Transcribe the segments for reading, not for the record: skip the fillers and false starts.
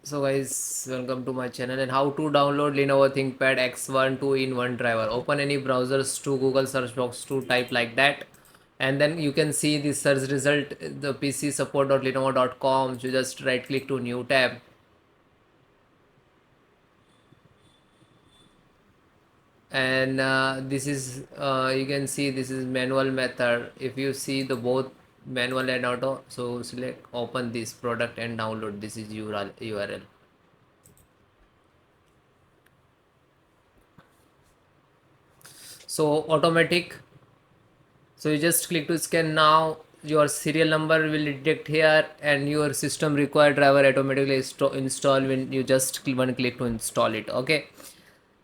So guys, welcome to my channel and how to download Lenovo ThinkPad X1 2-in-1 driver. Open any browsers to Google search box to type like that, and then you can see the search result, the PC support.lenovo.com. You just right click to new tab, and this is you can see this is manual method. If you see the both manual and auto, so select open this product and download. This is URL. So automatic. So you just click to scan now. Your serial number will detect here, and your system required driver automatically install when you just one click to install it. Okay.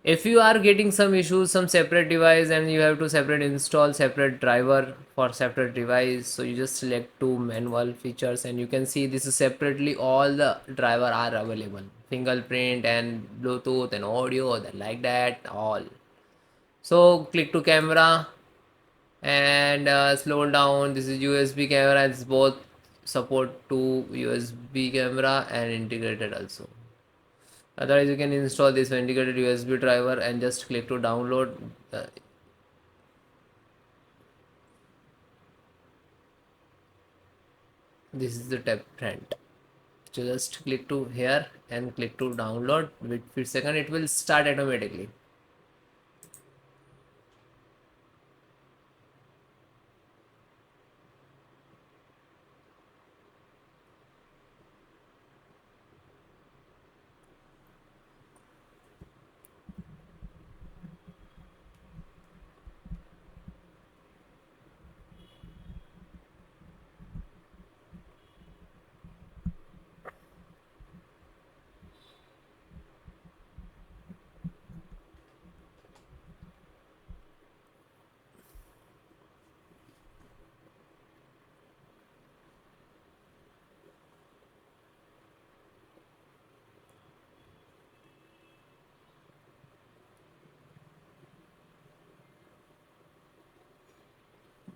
If you are getting some issues, some separate device, and you have to separate install separate driver for separate device, so you just select two manual features, and you can see this is separately all the driver are available, fingerprint and Bluetooth and audio, then like that all. So click to camera and slow down. This is USB camera. It's both support to USB camera and integrated also. Otherwise you can install this integrated USB driver and just click to download. This is the tab front. So just click to here and click to download. Wait for a second, it will start automatically.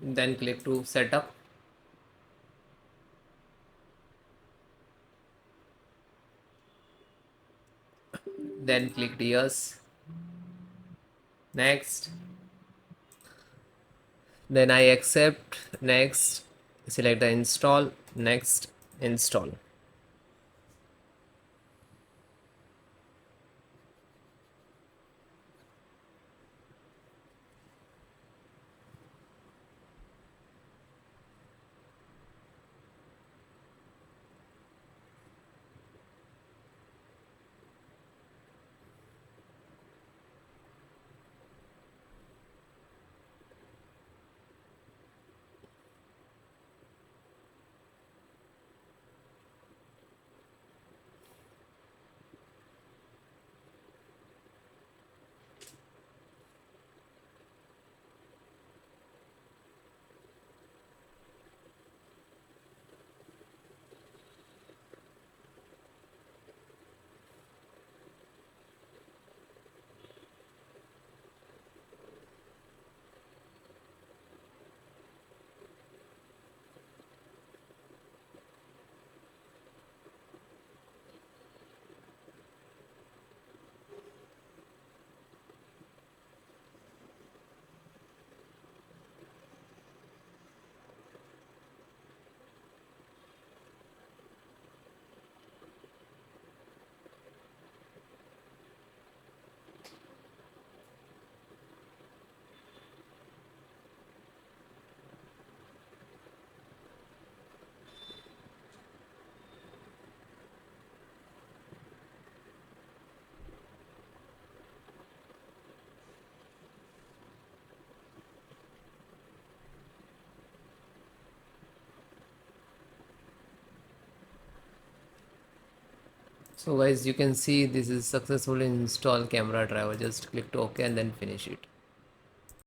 Then click to setup. Then click yes. Next. Then I accept. Next. Select the install. Next. Install. So guys, you can see this is successfully installed camera driver. Just click to OK and then finish it.